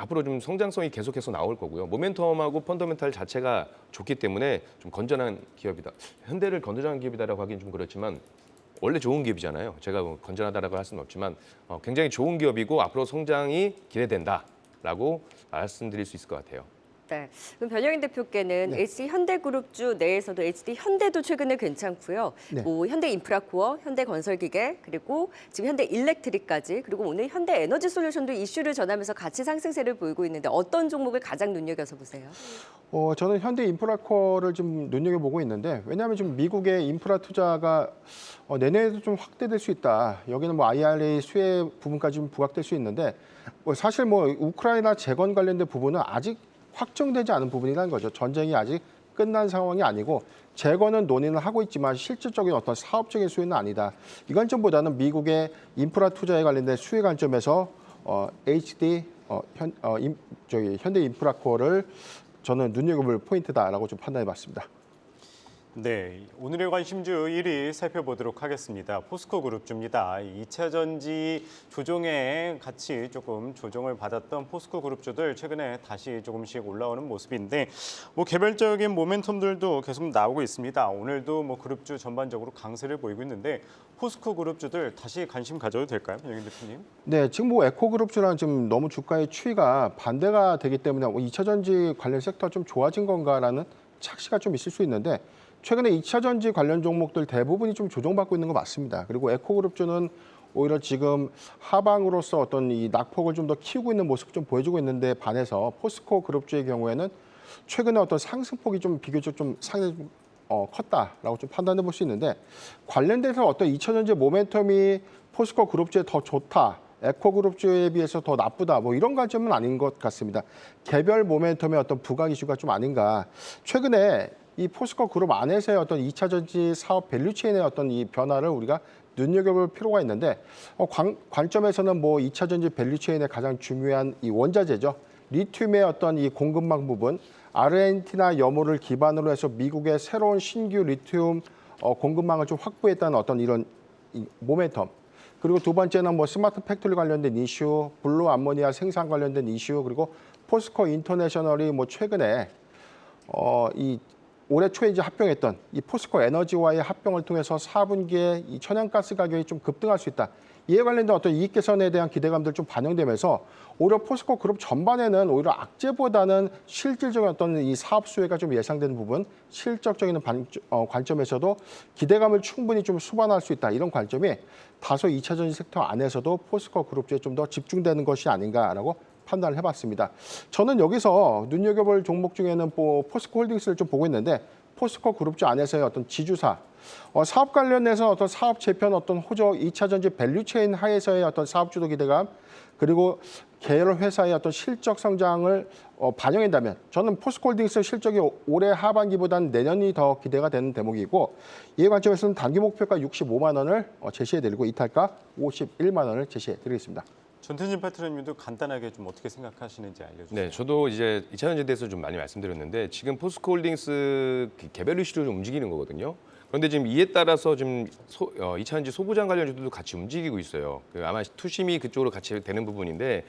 앞으로 좀 성장성이 계속해서 나올 거고요. 모멘텀하고 펀더멘탈 자체가 좋기 때문에 좀 건전한 기업이다. 현대를 건전한 기업이다라고 하긴 좀 그렇지만 원래 좋은 기업이잖아요. 제가 뭐 건전하다라고 할 수는 없지만 굉장히 좋은 기업이고 앞으로 성장이 기대된다라고 말씀드릴 수 있을 것 같아요. 네. 그럼 변영인 대표께는 HT 현대그룹주 내에서도 HT 현대도 최근에 괜찮고요. 네. 뭐 현대인프라코어, 현대건설기계, 그리고 지금 현대일렉트릭까지, 그리고 오늘 현대에너지솔루션도 이슈를 전하면서 같이 상승세를 보이고 있는데 어떤 종목을 가장 눈여겨서 보세요? 저는 현대인프라코어를 좀 눈여겨보고 있는데 왜냐하면 좀 미국의 인프라 투자가 내년에도 좀 확대될 수 있다. 여기는 뭐 IRA 수혜 부분까지 좀 부각될 수 있는데 사실 뭐 우크라이나 재건 관련된 부분은 아직 확정되지 않은 부분이라는 거죠. 전쟁이 아직 끝난 상황이 아니고 재건은 논의는 하고 있지만 실질적인 어떤 사업적인 수혜는 아니다. 이 관점보다는 미국의 인프라 투자에 관련된 수혜 관점에서 HD 현대인프라코어를 저는 눈여겨볼 포인트다라고 좀 판단해봤습니다. 네, 오늘의 관심주 1위 살펴보도록 하겠습니다. 포스코그룹주입니다. 2차 전지 조정에 같이 조금 조정을 받았던 포스코그룹주들 최근에 다시 조금씩 올라오는 모습인데 뭐 개별적인 모멘텀들도 계속 나오고 있습니다. 오늘도 뭐 그룹주 전반적으로 강세를 보이고 있는데 포스코그룹주들 다시 관심 가져도 될까요, 변영인 대표님? 네, 지금 뭐 에코그룹주랑 지금 너무 주가의 추이가 반대가 되기 때문에 2차 전지 관련 섹터가 좀 좋아진 건가라는 착시가 좀 있을 수 있는데 최근에 2차 전지 관련 종목들 대부분이 좀 조정받고 있는 거 맞습니다. 그리고 에코그룹주는 오히려 지금 하방으로서 어떤 이 낙폭을 좀 더 키우고 있는 모습을 좀 보여주고 있는데 반해서 포스코 그룹주의 경우에는 최근에 어떤 상승폭이 좀 비교적 좀 상당히 좀 컸다라고 좀 판단해 볼 수 있는데 관련돼서 어떤 2차 전지 모멘텀이 포스코 그룹주에 더 좋다. 에코그룹주에 비해서 더 나쁘다. 뭐 이런 관점은 아닌 것 같습니다. 개별 모멘텀의 어떤 부각 이슈가 좀 아닌가. 최근에 이 포스코 그룹 안에서의 어떤 2차 전지 사업 밸류체인의 어떤 이 변화를 우리가 눈여겨볼 필요가 있는데 관점에서는 뭐 2차 전지 밸류체인의 가장 중요한 이 원자재죠. 리튬의 어떤 이 공급망 부분, 아르헨티나 염호를 기반으로 해서 미국의 새로운 신규 리튬 공급망을 좀 확보했다는 어떤 이런 모멘텀. 그리고 두 번째는 뭐 스마트 팩토리 관련된 이슈, 블루 암모니아 생산 관련된 이슈, 그리고 포스코 인터내셔널이 뭐 최근에 이 올해 초에 이제 합병했던 이 포스코 에너지와의 합병을 통해서 4분기에 이 천연가스 가격이 좀 급등할 수 있다. 이에 관련된 어떤 이익 개선에 대한 기대감들 좀 반영되면서 오히려 포스코 그룹 전반에는 오히려 악재보다는 실질적인 어떤 이 사업 수혜가 좀 예상되는 부분, 실적적인 관점에서도 기대감을 충분히 좀 수반할 수 있다. 이런 관점이 다소 2차 전지 섹터 안에서도 포스코 그룹주에 좀 더 집중되는 것이 아닌가라고 판단을 해봤습니다. 저는 여기서 눈여겨볼 종목 중에는 뭐 포스코 홀딩스를 좀 보고 있는데 포스코 그룹주 안에서의 어떤 지주사, 사업 관련해서 어떤 사업 재편, 어떤 호적, 2차 전지 밸류체인 하에서의 어떤 사업 주도 기대감, 그리고 계열 회사의 어떤 실적 성장을 반영한다면 저는 포스코 홀딩스 실적이 올해 하반기보다는 내년이 더 기대가 되는 대목이고 이에 관점에서는 단기 목표가 65만 원을 제시해드리고 이탈가 51만 원을 제시해드리겠습니다. 전태진 파트너님도 간단하게 좀 어떻게 생각하시는지 알려주세요. 네, 저도 이제 2차 전지에 대해서 좀 많이 말씀드렸는데 지금 포스코홀딩스 개별 이슈로 좀 움직이는 거거든요. 그런데 지금 이에 따라서 지금 2차 전지 소부장 관련주들도 같이 움직이고 있어요. 아마 투심이 그쪽으로 같이 되는 부분인데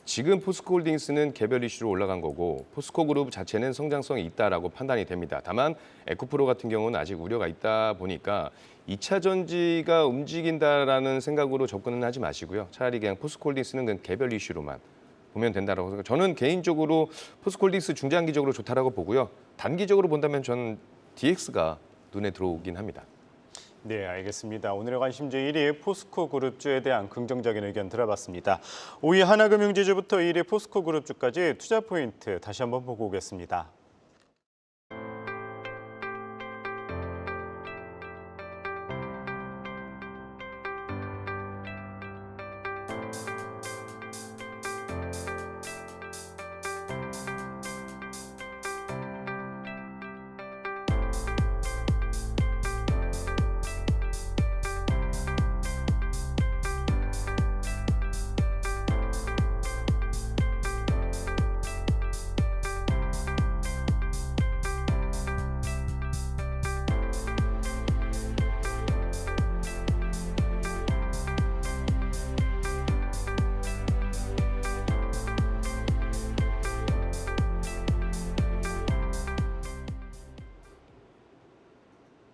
지금 포스코홀딩스는 개별 이슈로 올라간 거고 포스코그룹 자체는 성장성이 있다라고 판단이 됩니다. 다만 에코프로 같은 경우는 아직 우려가 있다 보니까 2차 전지가 움직인다라는 생각으로 접근은 하지 마시고요. 차라리 그냥 포스코홀딩스는 그냥 개별 이슈로만 보면 된다라고 생각. 저는 개인적으로 포스코홀딩스 중장기적으로 좋다라고 보고요. 단기적으로 본다면 저는 DX가 눈에 들어오긴 합니다. 네, 알겠습니다. 오늘의 관심주 1위 포스코 그룹주에 대한 긍정적인 의견 들어봤습니다. 5위 하나금융지주부터 1위 포스코 그룹주까지 투자 포인트 다시 한번 보고 오겠습니다.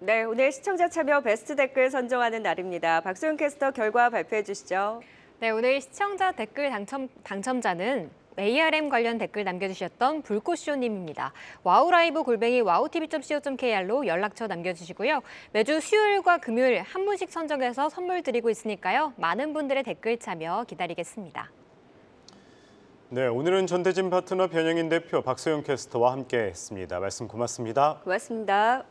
네, 오늘 시청자 참여 베스트 댓글 선정하는 날입니다. 박소영 캐스터 결과 발표해 주시죠. 네, 오늘 시청자 댓글 당첨자는 ARM 관련 댓글 남겨주셨던 불꽃쇼님입니다. 와우라이브@wowtv.co.kr로 연락처 남겨주시고요. 매주 수요일과 금요일 한 분씩 선정해서 선물 드리고 있으니까요. 많은 분들의 댓글 참여 기다리겠습니다. 네, 오늘은 전대진 파트너 변영인 대표 박소영 캐스터와 함께했습니다. 말씀 고맙습니다. 고맙습니다.